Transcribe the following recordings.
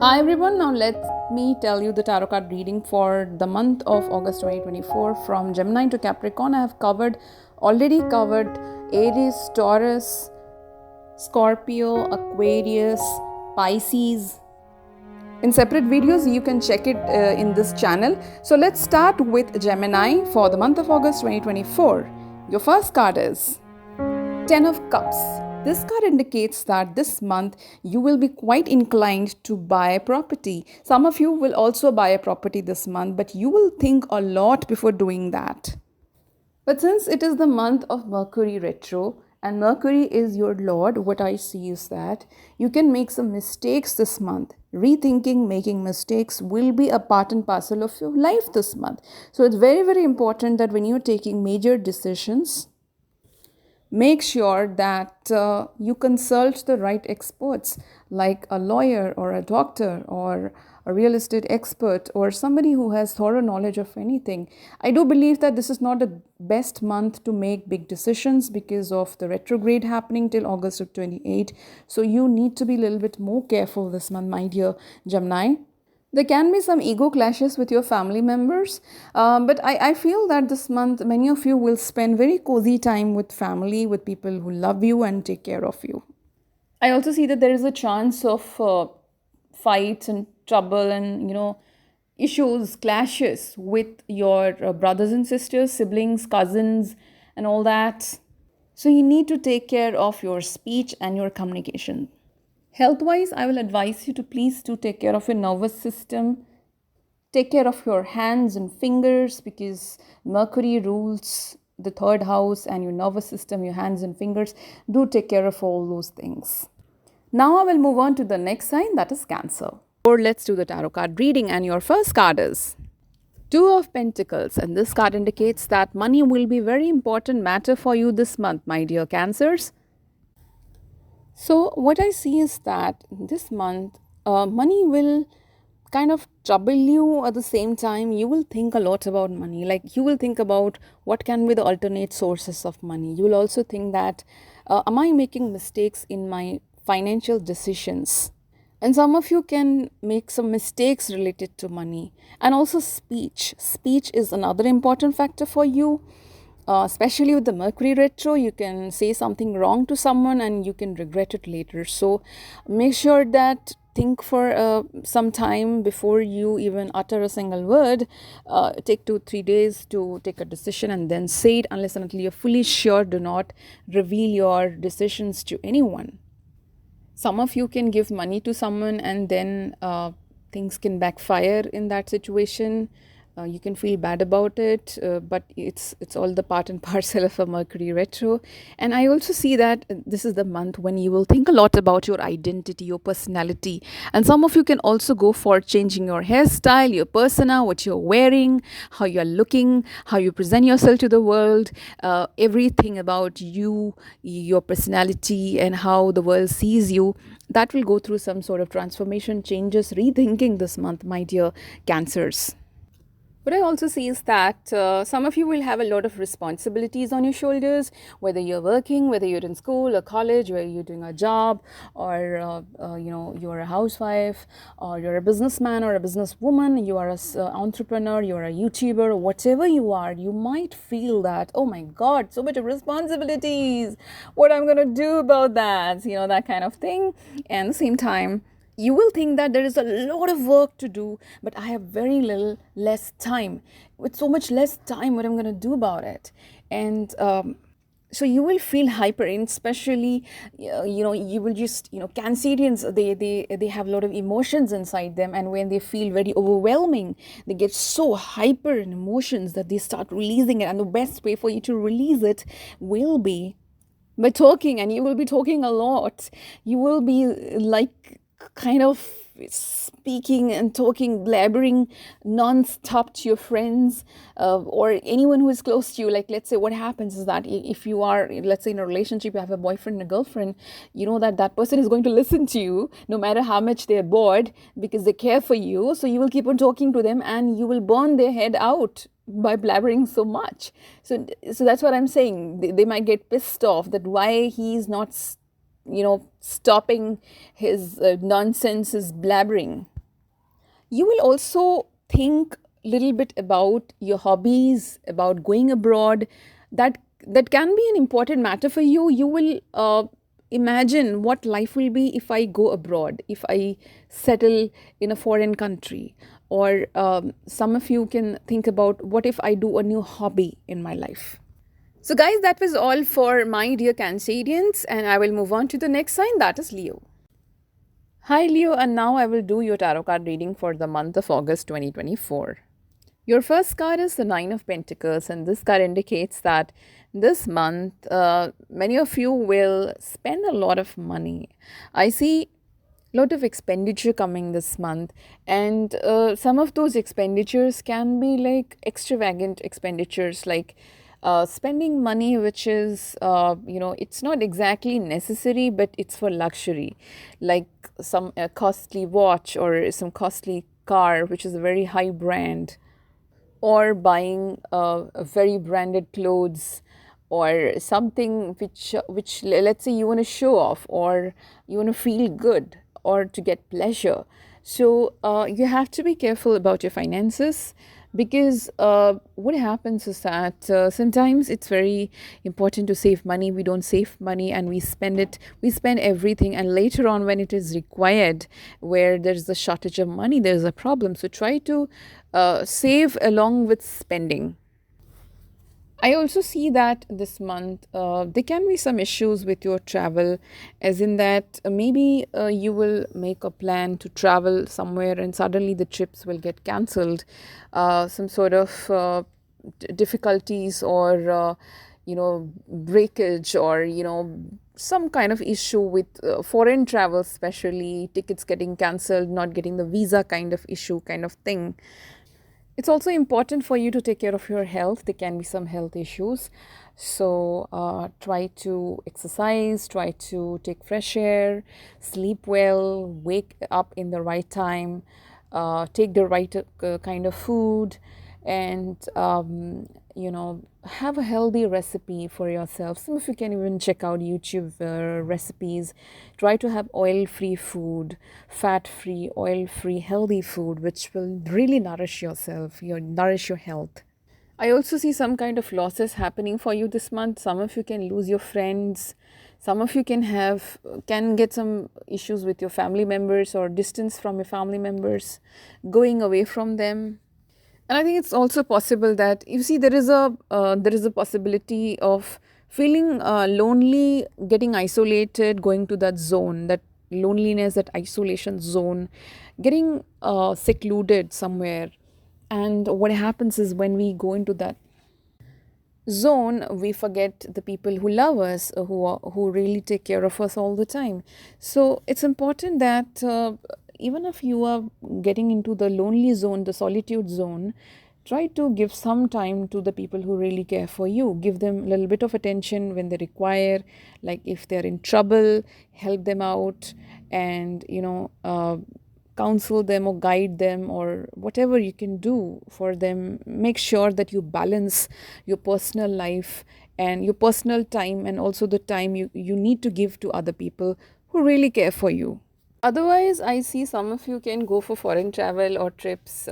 Hi everyone, now let me tell you the tarot card reading for the month of August 2024 from Gemini to Capricorn. I have already covered Aries, Taurus, Scorpio, Aquarius, Pisces. In separate videos, you can check it in this channel. So let's start with Gemini for the month of August 2024. Your first card is Ten of Cups. This card indicates that this month you will be quite inclined to buy a property. Some of you will also buy a property this month, but you will think a lot before doing that. But since it is the month of Mercury retro, and Mercury is your lord, what I see is that you can make some mistakes this month. Rethinking, making mistakes will be a part and parcel of your life this month. So it's very, very important that when you're taking major decisions, make sure that you consult the right experts like a lawyer or a doctor or a real estate expert or somebody who has thorough knowledge of anything. I do believe that this is not the best month to make big decisions because of the retrograde happening till August of 28. So you need to be a little bit more careful this month, my dear Gemini. There can be some ego clashes with your family members, but I feel that this month many of you will spend very cozy time with family, with people who love you and take care of you. I also see that there is a chance of fights and trouble and issues, clashes with your brothers and sisters, siblings, cousins, and all that. So you need to take care of your speech and your communication. Health wise, I will advise you to please do take care of your nervous system. Take care of your hands and fingers because Mercury rules the third house and your nervous system, your hands and fingers. Do take care of all those things. Now I will move on to the next sign, that is Cancer. Or let's do the tarot card reading, and your first card is Two of Pentacles, and this card indicates that money will be very important matter for you this month, my dear Cancers. So what I see is that this month, money will kind of trouble you. At the same time, you will think a lot about money. Like you will think about what can be the alternate sources of money. You will also think that, am I making mistakes in my financial decisions? And some of you can make some mistakes related to money. And also speech. Speech is another important factor for you. Especially with the Mercury retro, you can say something wrong to someone and you can regret it later. So make sure that think for some time before you even utter a single word. Take 2-3 days to take a decision and then say it. Unless and until you're fully sure, do not reveal your decisions to anyone. Some of you can give money to someone and then things can backfire in that situation. You can feel bad about it, but it's all the part and parcel of a Mercury retro. And I also see that this is the month when you will think a lot about your identity, your personality. And some of you can also go for changing your hairstyle, your persona, what you're wearing, how you're looking, how you present yourself to the world, everything about you, your personality, and how the world sees you. That will go through some sort of transformation, changes, rethinking this month, my dear Cancers. What I also see is that some of you will have a lot of responsibilities on your shoulders, whether you're working, whether you're in school or college, whether you're doing a job, or you're a housewife, or you're a businessman or a businesswoman, you are an entrepreneur, you're a YouTuber, whatever you are, you might feel that, oh my God, so much of responsibilities. What I'm going to do about that? That kind of thing. And at the same time, you will think that there is a lot of work to do, but I have very less time. With so much less time, what I'm going to do about it? And so you will feel hyper, and especially, you will just, Cancerians, they have a lot of emotions inside them. And when they feel very overwhelming, they get so hyper in emotions that they start releasing it. And the best way for you to release it will be by talking, and you will be talking a lot. You will be like kind of speaking and talking, blabbering non-stop to your friends or anyone who is close to you. Like, let's say what happens is that if you are, let's say, in a relationship, you have a boyfriend and a girlfriend, you know that person is going to listen to you no matter how much they're bored, because they care for you. So you will keep on talking to them and you will burn their head out by blabbering so much. So that's what I'm saying. They might get pissed off that why he's not stopping his nonsense, his blabbering. You will also think a little bit about your hobbies, about going abroad. That can be an important matter for you. You will imagine what life will be if I go abroad, if I settle in a foreign country. Or some of you can think about what if I do a new hobby in my life. So, guys, that was all for my dear Cancerians, and I will move on to the next sign, that is Leo. Hi, Leo, and now I will do your tarot card reading for the month of August 2024. Your first card is the Nine of Pentacles, and this card indicates that this month, many of you will spend a lot of money. I see a lot of expenditure coming this month, and some of those expenditures can be like extravagant expenditures, like spending money which is it's not exactly necessary, but it's for luxury, like some costly watch or some costly car which is a very high brand, or buying very branded clothes, or something which let's say you want to show off, or you want to feel good, or to get pleasure. So you have to be careful about your finances, because what happens is that sometimes it's very important to save money. We don't save money and we spend it, we spend everything, and later on when it is required, where there's a shortage of money, there's a problem. So try to save along with spending. I also see that this month there can be some issues with your travel, as in that maybe you will make a plan to travel somewhere and suddenly the trips will get cancelled. Some sort of difficulties, or breakage, or some kind of issue with foreign travel, especially tickets getting cancelled, not getting the visa kind of issue, kind of thing. It's also important for you to take care of your health. There can be some health issues. So try to exercise, try to take fresh air, sleep well, wake up in the right time, take the right kind of food, and have a healthy recipe for yourself. Some of you can even check out YouTube recipes. Try to have oil-free food, fat-free, oil-free, healthy food, which will really nourish yourself, nourish your health. I also see some kind of losses happening for you this month. Some of you can lose your friends. Some of you can get some issues with your family members, or distance from your family members, going away from them. And I think it's also possible that, you see, there is a possibility of feeling lonely, getting isolated, going to that zone, that loneliness, that isolation zone, getting secluded somewhere. And what happens is, when we go into that zone, we forget the people who love us, who really take care of us all the time. So it's important that even if you are getting into the lonely zone, the solitude zone, try to give some time to the people who really care for you. Give them a little bit of attention when they require, like if they're in trouble, help them out, and counsel them or guide them, or whatever you can do for them. Make sure that you balance your personal life and your personal time, and also the time you need to give to other people who really care for you. Otherwise, I see some of you can go for foreign travel or trips.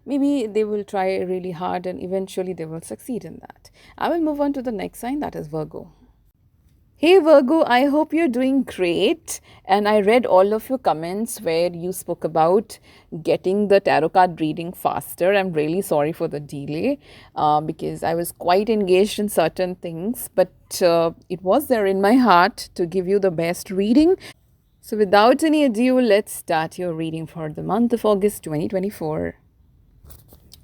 Maybe they will try really hard and eventually they will succeed in that. I will move on to the next sign, that is Virgo. Hey Virgo, I hope you're doing great. And I read all of your comments where you spoke about getting the tarot card reading faster. I'm really sorry for the delay because I was quite engaged in certain things, but it was there in my heart to give you the best reading. So without any ado, let's start your reading for the month of August 2024.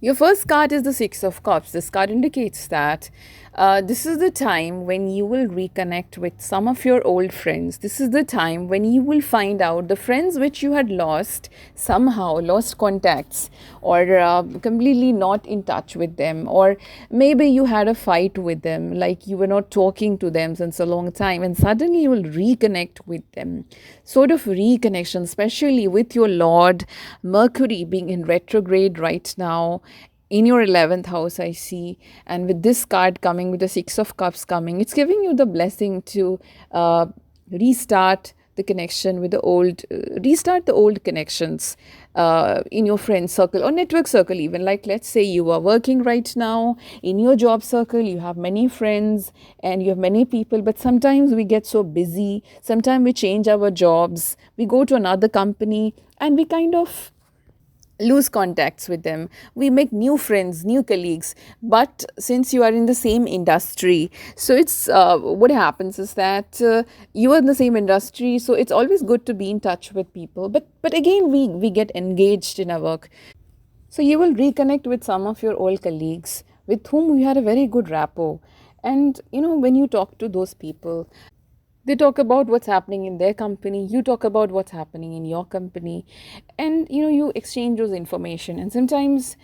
Your first card is the Six of Cups. This card indicates that this is the time when you will reconnect with some of your old friends. This is the time when you will find out the friends which you had lost, somehow lost contacts, or completely not in touch with them, or maybe you had a fight with them, like you were not talking to them since a long time, and suddenly you will reconnect with them. Sort of reconnection, especially with your Lord Mercury being in retrograde right now in your 11th house, I see. And with this card coming, with the Six of Cups coming, it's giving you the blessing to restart the connection with the old restart the old connections in your friend circle or network circle. Even, like, let's say you are working right now in your job circle, you have many friends and you have many people, but sometimes we get so busy, sometimes we change our jobs, we go to another company, and we kind of lose contacts with them. We make new friends, new colleagues, but since you are in the same industry, so it's what happens is that you are in the same industry, so it's always good to be in touch with people, but again we get engaged in our work. So you will reconnect with some of your old colleagues with whom you had a very good rapport. And when you talk to those people, they talk about what's happening in their company, you talk about what's happening in your company, and you exchange those information. And sometimes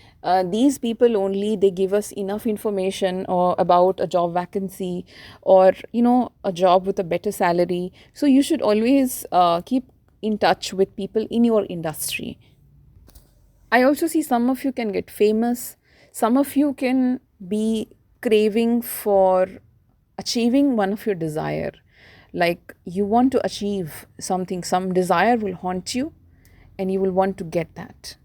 these people only, they give us enough information or about a job vacancy, or a job with a better salary. So you should always keep in touch with people in your industry. I also see some of you can get famous. Some of you can be craving for achieving one of your desire. Like, you want to achieve something, some desire will haunt you, and you will want to get that.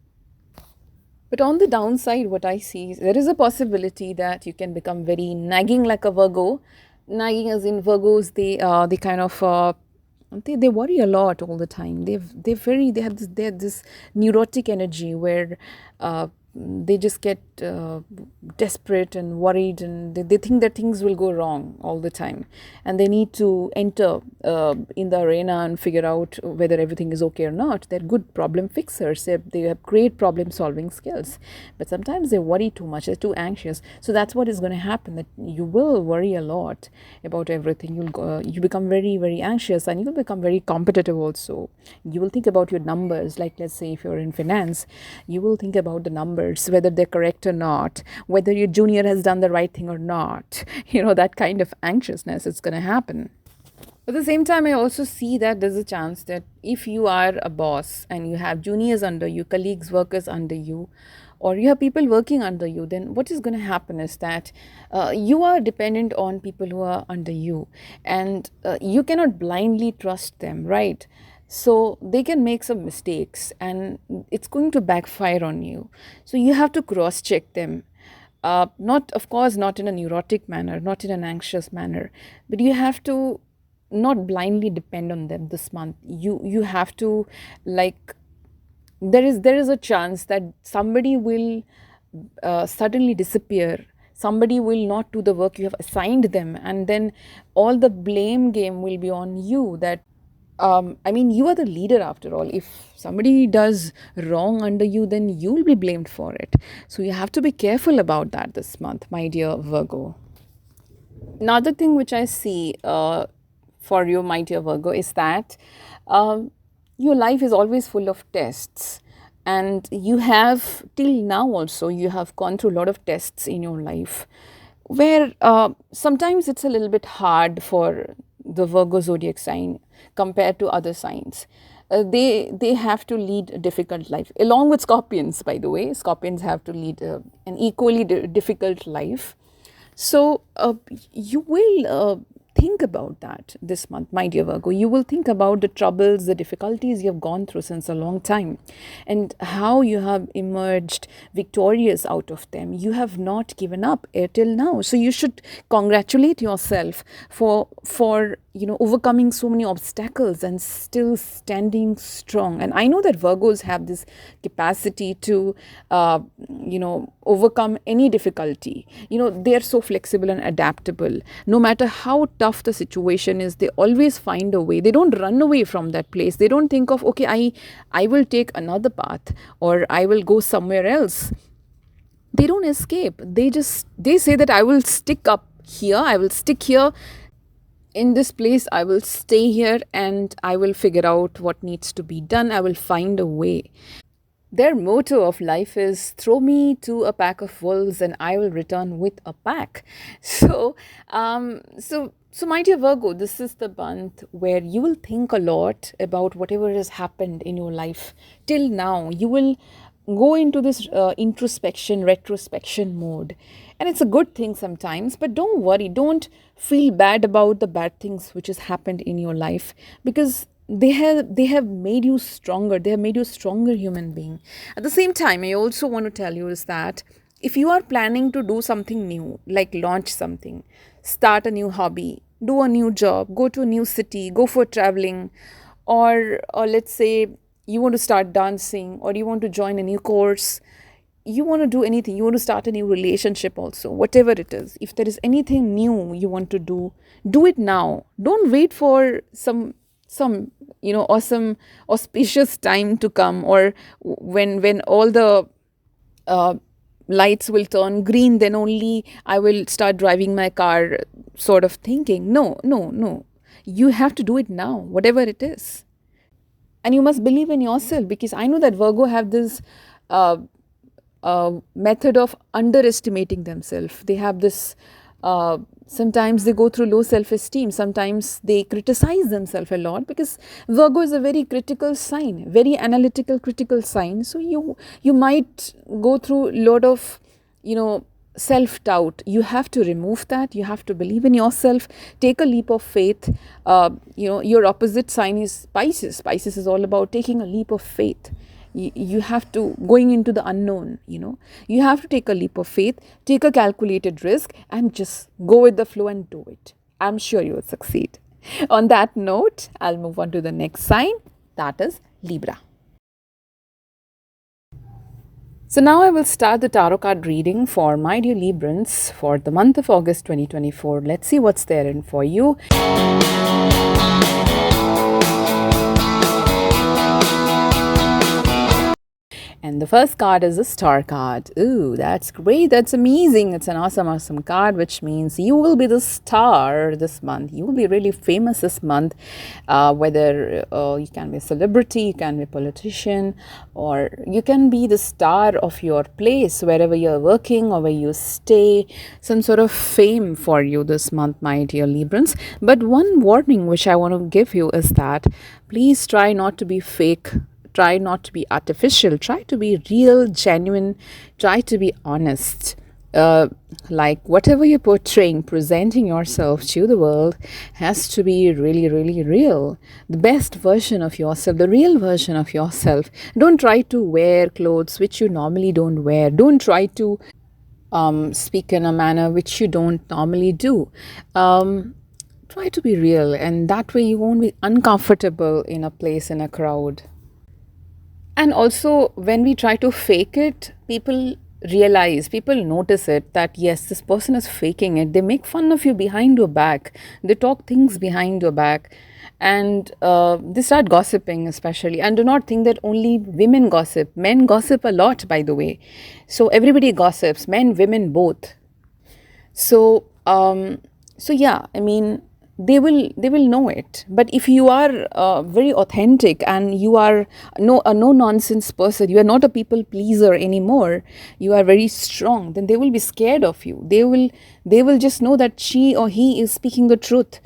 But on the downside, what I see is there is a possibility that you can become very nagging, like a Virgo. Nagging as in Virgos, they kind of they worry a lot all the time. They have this neurotic energy where they just get desperate and worried, and they think that things will go wrong all the time, and they need to enter in the arena and figure out whether everything is okay or not. They're good problem fixers. They have great problem solving skills, but sometimes they worry too much. They're too anxious. So that's what is going to happen, that you will worry a lot about everything. You become very, very anxious, and you will become very competitive also. You will think about your numbers. Like, let's say if you're in finance, you will think about the numbers, whether they're correct or not, whether your junior has done the right thing or not. That kind of anxiousness is going to happen. At the same time, I also see that there's a chance that if you are a boss and you have juniors under you, colleagues, workers under you, or you have people working under you, then what is going to happen is that you are dependent on people who are under you, and you cannot blindly trust them, right? So they can make some mistakes and it's going to backfire on you. So you have to cross check them. Not, of course, not in a neurotic manner, not in an anxious manner, but you have to not blindly depend on them this month. You have to, like, there is a chance that somebody will suddenly disappear. Somebody will not do the work you have assigned them, and then all the blame game will be on you. That I mean, you are the leader after all. If somebody does wrong under you, then you will be blamed for it. So you have to be careful about that this month, my dear Virgo. Another thing which I see for you, my dear Virgo, is that your life is always full of tests. And you have, till now also, you have gone through a lot of tests in your life, where sometimes it's a little bit hard for the Virgo zodiac sign compared to other signs. They have to lead a difficult life, along with Scorpions, by the way. Scorpions have to lead an equally difficult life. So you will think about that this month, my dear Virgo. You will think about the troubles, the difficulties you have gone through since a long time, and how you have emerged victorious out of them. You have not given up till now. So you should congratulate yourself for overcoming so many obstacles and still standing strong. And I know that Virgos have this capacity to overcome any difficulty. They are so flexible and adaptable. No matter how tough the situation is, they always find a way. They don't run away from that place. They don't think of, okay, I will take another path, or I will go somewhere else. They don't escape. They say that I will stick up here, I will stick here in this place, I will stay here, and I will figure out what needs to be done. I will find a way. Their motto of life is, throw me to a pack of wolves and I will return with a pack. So my dear Virgo, this is the month where you will think a lot about whatever has happened in your life till now. You will go into this introspection, retrospection mode. And it's a good thing sometimes, but don't worry, don't feel bad about the bad things which has happened in your life, because they have made you stronger. They have made you a stronger human being. At the same time, I also want to tell you is that if you are planning to do something new, like launch something, start a new hobby, do a new job, go to a new city, go for traveling, or let's say you want to start dancing, or you want to join a new course, you want to do anything, you want to start a new relationship also, whatever it is, if there is anything new you want to do it now. Don't wait for some awesome auspicious time to come, or when all the uh, lights will turn green, then only I will start driving my car, sort of thinking. No, no, no, you have to do it now, whatever it is. And you must believe in yourself, because I know that Virgo have this uh, method of underestimating themselves. They have this, sometimes they go through low self-esteem, sometimes they criticize themselves a lot, because Virgo is a very critical sign, very analytical, critical sign. So you might go through a lot of, self-doubt. You have to remove that. You have to believe in yourself. Take a leap of faith. Your opposite sign is Pisces. Pisces is all about taking a leap of faith. You have to, going into the unknown, you have to take a leap of faith, take a calculated risk, and just go with the flow and do it. I'm sure you will succeed. On that note, I'll move on to the next sign, that is Libra. So now I will start the tarot card reading for my dear Librans for the month of August 2024. Let's see what's there in for you. And the first card is a star card. Ooh, that's great. That's amazing. It's an awesome, awesome card, which means you will be the star this month. You will be really famous this month. Whether you can be a celebrity, you can be a politician, or you can be the star of your place, wherever you're working or where you stay. Some sort of fame for you this month, my dear Librans. But one warning which I want to give you is that please try not to be fake. Try not to be artificial. Try to be real, genuine. Try to be honest. Like whatever you're portraying, presenting yourself to the world has to be really, really real. The best version of yourself, the real version of yourself. Don't try to wear clothes which you normally don't wear. Don't try to speak in a manner which you don't normally do. Try to be real, and that way you won't be uncomfortable in a place, in a crowd. And also, when we try to fake it, people notice it, that yes, this person is faking it. They make fun of you behind your back. They talk things behind your back. And they start gossiping, especially. And do not think that only women gossip. Men gossip a lot, by the way. So everybody gossips, men, women, both. So, yeah, I mean, they will know it. But if you are very authentic, and you are a no nonsense person, you are not a people pleaser anymore, you are very strong, then they will be scared of you. They will just know that she or he is speaking the truth.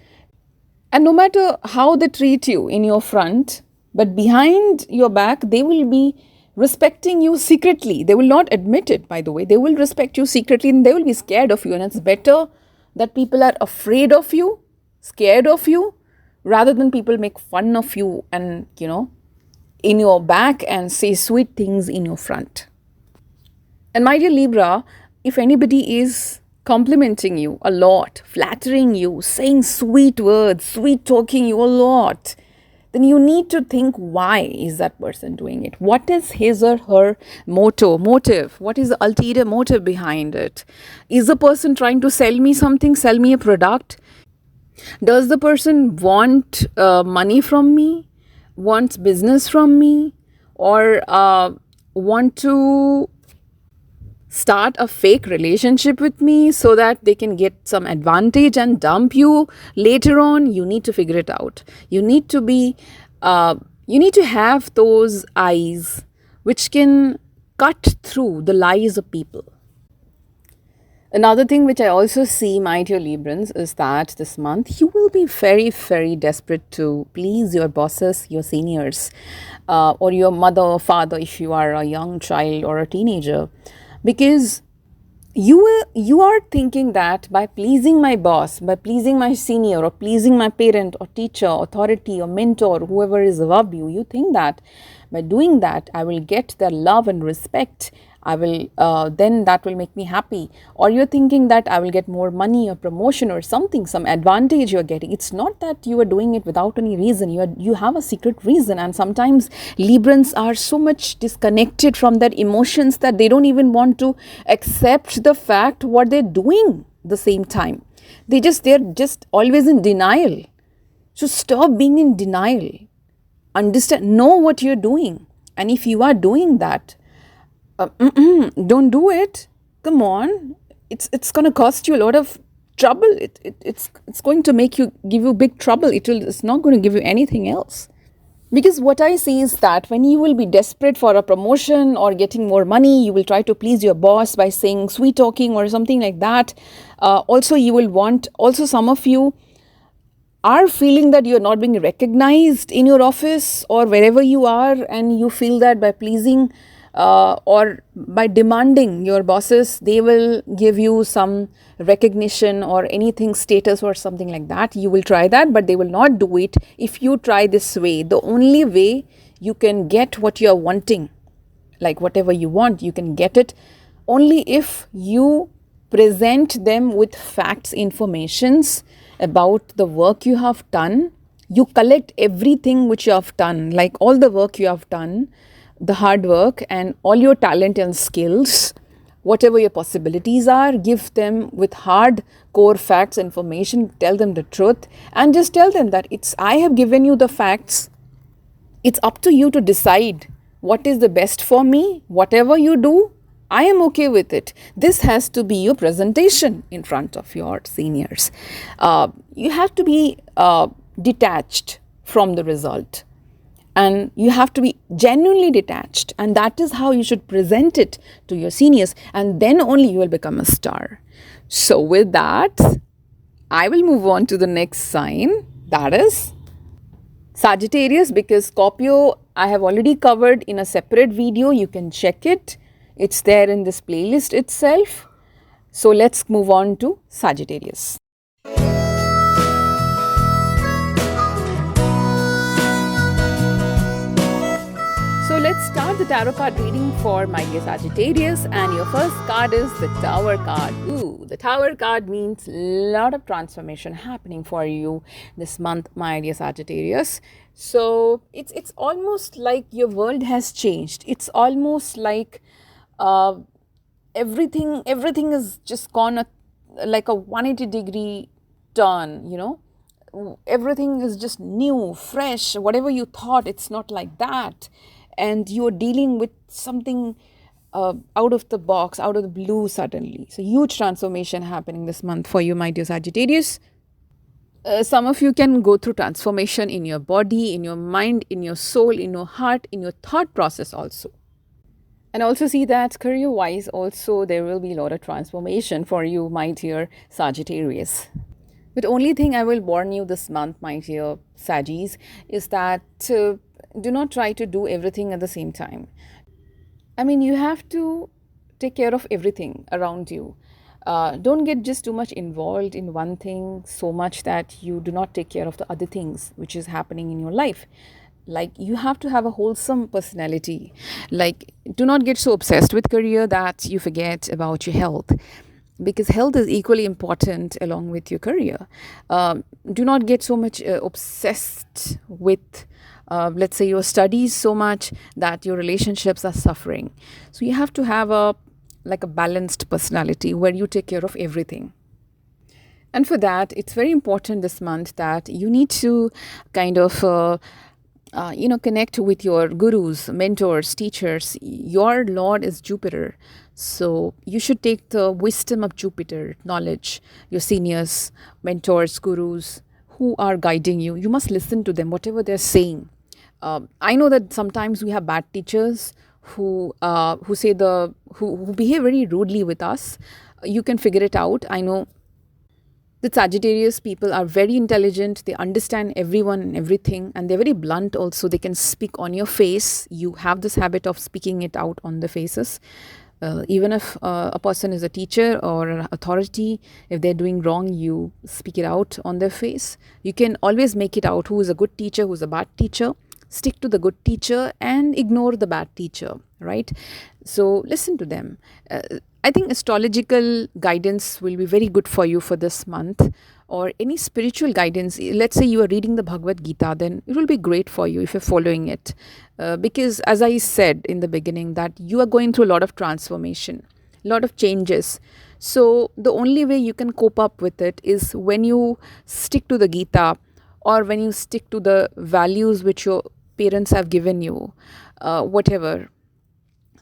And no matter how they treat you in your front, but behind your back, they will be respecting you secretly. They will not admit it, by the way. They will respect you secretly, and they will be scared of you. And it's better that people are afraid of you, scared of you, rather than people make fun of you and, in your back, and say sweet things in your front. And my dear Libra, if anybody is complimenting you a lot, flattering you, saying sweet words, sweet talking you a lot, then you need to think, why is that person doing it? What is his or her motive? What is the ulterior motive behind it? Is the person trying to sell me something, sell me a product? Does the person want money from me, wants business from me, or want to start a fake relationship with me so that they can get some advantage and dump you later on? You need to figure it out. You need to have those eyes which can cut through the lies of people. Another thing which I also see, my dear Librans, is that this month you will be very, very desperate to please your bosses, your seniors, or your mother or father if you are a young child or a teenager, because you are thinking that by pleasing my boss, by pleasing my senior, or pleasing my parent or teacher, authority or mentor, whoever is above you, you think that by doing that I will get their love and respect. I will then that will make me happy. Or you're thinking that I will get more money or promotion or something, some advantage you're getting. It's not that you are doing it without any reason. You have a secret reason. And sometimes Librans are so much disconnected from their emotions that they don't even want to accept the fact what they're doing the same time. They're just always in denial. So stop being in denial. Understand, know what you're doing. And if you are doing that, don't do it. Come on, it's going to cost you a lot of trouble. It's going to give you big trouble. It's not going to give you anything else. Because what I see is that when you will be desperate for a promotion or getting more money, you will try to please your boss by saying sweet talking or something like that. Also, you will want, also some of you are feeling that you are not being recognized in your office or wherever you are, and you feel that by pleasing or by demanding your bosses, they will give you some recognition or anything, status or something like that. You will try that, but they will not do it if you try this way. The only way you can get what you are wanting, like whatever you want, you can get it only if you present them with facts, informations about the work you have done. You collect everything which you have done, like all the work you have done, the hard work and all your talent and skills, whatever your possibilities are, give them with hard core facts, information, tell them the truth, and just tell them that I have given you the facts. It's up to you to decide what is the best for me. Whatever you do, I am okay with it. This has to be your presentation in front of your seniors. You have to be detached from the result. And you have to be genuinely detached. And that is how you should present it to your seniors. And then only you will become a star. So with that, I will move on to the next sign. That is Sagittarius, because Scorpio I have already covered in a separate video. You can check it. It's there in this playlist itself. So let's move on to Sagittarius. So let's start the tarot card reading for my dear Sagittarius, and your first card is the Tower card. Ooh, the Tower card means a lot of transformation happening for you this month, my dear Sagittarius. So it's almost like your world has changed. It's almost like everything is just gone like a 180-degree turn, you know. Everything is just new, fresh. Whatever you thought, it's not like that. And you're dealing with something out of the box, out of the blue suddenly. So huge transformation happening this month for you, my dear Sagittarius. Some of you can go through transformation in your body, in your mind, in your soul, in your heart, in your thought process also. And also see that career-wise also there will be a lot of transformation for you, my dear Sagittarius. But only thing I will warn you this month, my dear Saggies, is that do not try to do everything at the same time. I mean, you have to take care of everything around you. Don't get just too much involved in one thing so much that you do not take care of the other things which is happening in your life. Like, you have to have a wholesome personality. Like, do not get so obsessed with career that you forget about your health, because health is equally important along with your career. Do not get so much obsessed with let's say your studies so much that your relationships are suffering. So you have to have a balanced personality where you take care of everything. And for that, it's very important this month that you need to kind of connect with your gurus, mentors, teachers. Your Lord is Jupiter. So you should take the wisdom of Jupiter, knowledge, your seniors, mentors, gurus who are guiding you. You must listen to them, whatever they're saying. I know that sometimes we have bad teachers who behave very rudely with us. you can figure it out. I know the Sagittarius people are very intelligent, they understand everyone and everything, and they're very blunt also. They can speak on your face. You have this habit of speaking it out on the faces. Even if a person is a teacher or an authority, if they're doing wrong, you speak it out on their face. You can always make it out who is a good teacher, who's a bad teacher. Stick to the good teacher and ignore the bad teacher, right? So listen to them. I think astrological guidance will be very good for you for this month, or any spiritual guidance. Let's say you are reading the Bhagavad Gita, then it will be great for you if you're following it. Because as I said in the beginning, that you are going through a lot of transformation, a lot of changes. So the only way you can cope up with it is when you stick to the Gita, or when you stick to the values which your parents have given you, whatever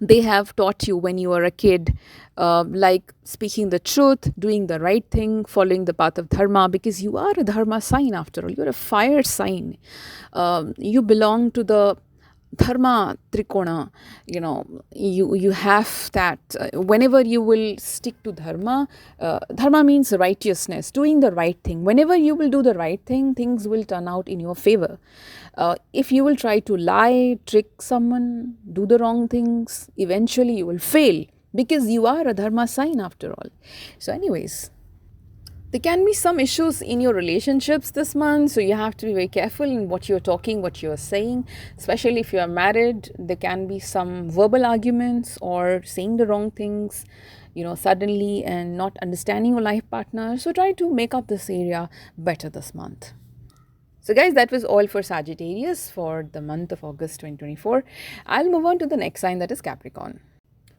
they have taught you when you were a kid, like speaking the truth, doing the right thing, following the path of dharma, because you are a dharma sign after all. You're a fire sign. You belong to the dharma trikona. You have that. Whenever you will stick to dharma, dharma means righteousness, doing the right thing. Whenever you will do the right thing, things will turn out in your favor. If you will try to lie, trick someone, do the wrong things, eventually you will fail, because you are a dharma sign after all. So anyways, there can be some issues in your relationships this month, so you have to be very careful in what you're talking, what you're saying. Especially if you are married, there can be some verbal arguments or saying the wrong things, suddenly, and not understanding your life partner. So try to make up this area better this month. So guys, that was all for Sagittarius for the month of August 2024. I'll move on to the next sign, that is Capricorn.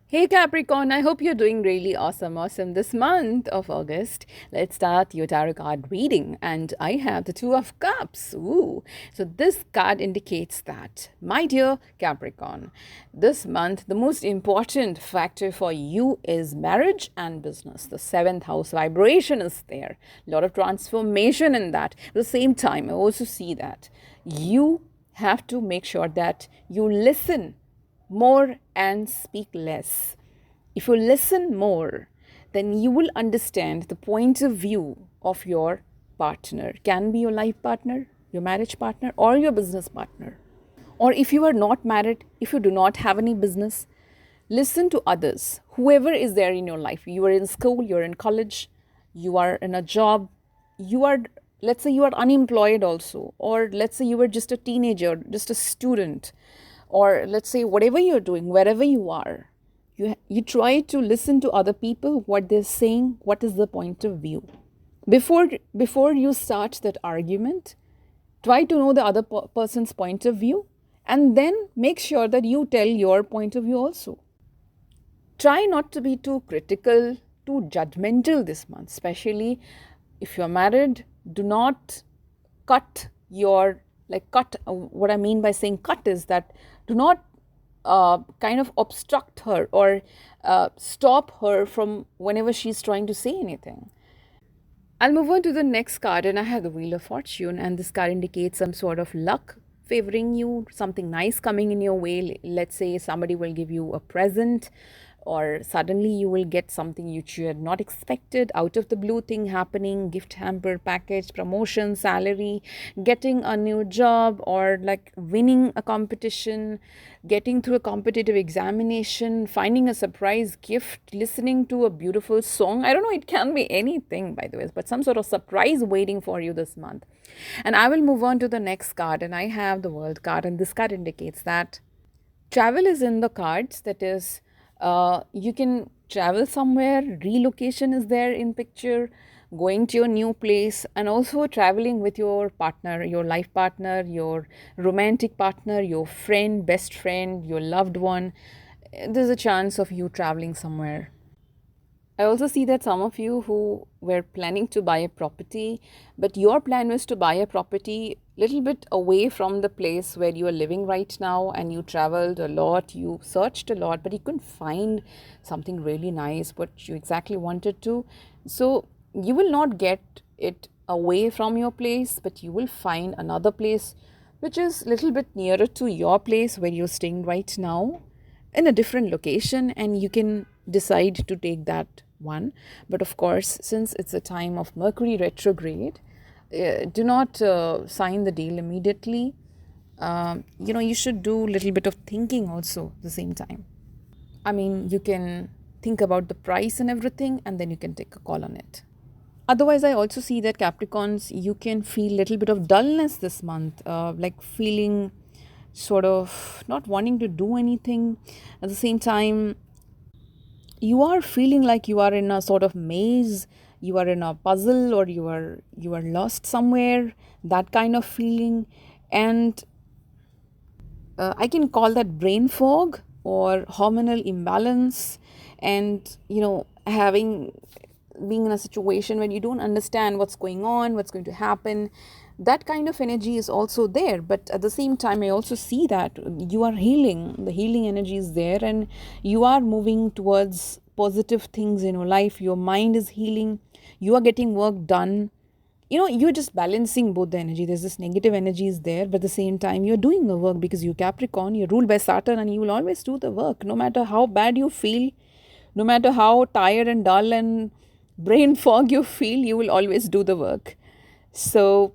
Hey Capricorn, I hope you're doing really awesome this month of August. Let's start your tarot card reading, and I have the Two of Cups. Ooh. So this card indicates that, my dear Capricorn, this month the most important factor for you is marriage and business. The 7th house vibration is there. A lot of transformation in that. At the same time, I also see that you have to make sure that you listen more and speak less. If you listen more, then you will understand the point of view of your partner. Can be your life partner, your marriage partner, or your business partner. Or if you are not married, if you do not have any business, listen to others, whoever is there in your life. You are in school, you're in college, you are in a job, let's say you are unemployed also, or let's say you were just a teenager, just a student, or let's say whatever you're doing, wherever you are, you try to listen to other people, what they're saying, what is the point of view. Before you start that argument, try to know the other person's point of view, and then make sure that you tell your point of view also. Try not to be too critical, too judgmental this month, especially if you're married. Do not cut what I mean by saying cut is that do not kind of obstruct her or stop her from whenever she's trying to say anything. I'll move on to the next card, and I have the Wheel of Fortune, and this card indicates some sort of luck favoring you, something nice coming in your way. Let's say somebody will give you a present, or suddenly you will get something which you had not expected, out of the blue thing happening, gift hamper, package, promotion, salary, getting a new job, or like winning a competition, getting through a competitive examination, finding a surprise gift, listening to a beautiful song. I don't know, it can be anything, by the way, but some sort of surprise waiting for you this month. And I will move on to the next card, and I have the World card, and this card indicates that travel is in the cards. That is, you can travel somewhere, relocation is there in picture, going to your new place, and also traveling with your partner, your life partner, your romantic partner, your friend, best friend, your loved one. There's a chance of you traveling somewhere. I also see that some of you who were planning to buy a property, but your plan was to buy a property little bit away from the place where you are living right now, and you traveled a lot, you searched a lot, but you couldn't find something really nice what you exactly wanted to. So you will not get it away from your place, but you will find another place which is a little bit nearer to your place where you're staying right now, in a different location, and you can decide to take that one. But of course, since it's a time of Mercury retrograde, do not sign the deal immediately. You should do a little bit of thinking also at the same time. I mean, you can think about the price and everything, and then you can take a call on it. Otherwise, I also see that Capricorns, you can feel a little bit of dullness this month, like feeling sort of not wanting to do anything. At the same time, you are feeling like you are in a sort of maze, you are in a puzzle, or you are lost somewhere, that kind of feeling. And I can call that brain fog or hormonal imbalance, and having being in a situation when you don't understand what's going on, what's going to happen. That kind of energy is also there. But at the same time, I also see that you are healing. The healing energy is there, and you are moving towards positive things in your life. Your mind is healing. You are getting work done. You're just balancing both the energy. There's this negative energy is there, but at the same time, you're doing the work because you're Capricorn, you're ruled by Saturn, and you will always do the work. No matter how bad you feel, no matter how tired and dull and brain fog you feel, you will always do the work. So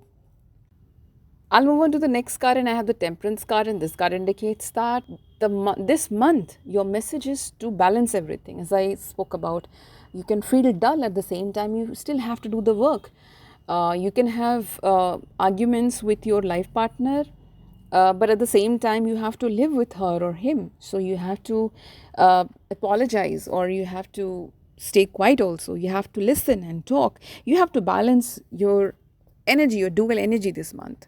I'll move on to the next card, and I have the Temperance card, and this card indicates that this month your message is to balance everything. As I spoke about, you can feel dull, at the same time you still have to do the work. You can have arguments with your life partner, but at the same time you have to live with her or him. So you have to apologize, or you have to stay quiet also. You have to listen and talk. You have to balance your energy, your dual energy this month.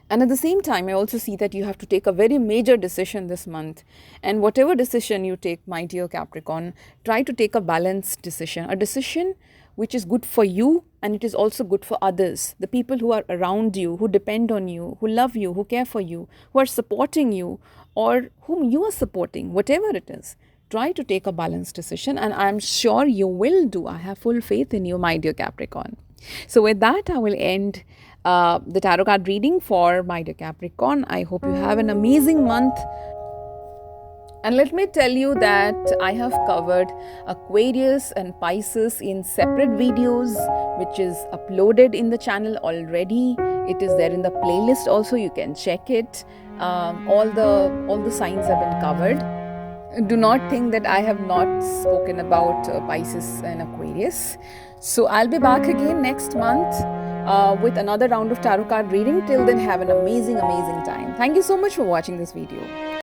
And at the same time, I also see that you have to take a very major decision this month. And whatever decision you take, my dear Capricorn, try to take a balanced decision, a decision which is good for you, and it is also good for others, the people who are around you, who depend on you, who love you, who care for you, who are supporting you, or whom you are supporting, whatever it is. Try to take a balanced decision, and I'm sure you will do. I have full faith in you, my dear Capricorn. So with that, I will end the tarot card reading for my dear Capricorn. I hope you have an amazing month. And let me tell you that I have covered Aquarius and Pisces in separate videos, which is uploaded in the channel already. It is there in the playlist also, you can check it. All the signs have been covered. Do not think that I have not spoken about Pisces and Aquarius. So I'll be back again next month with another round of tarot card reading. Till then, have an amazing time. Thank you so much for watching this video.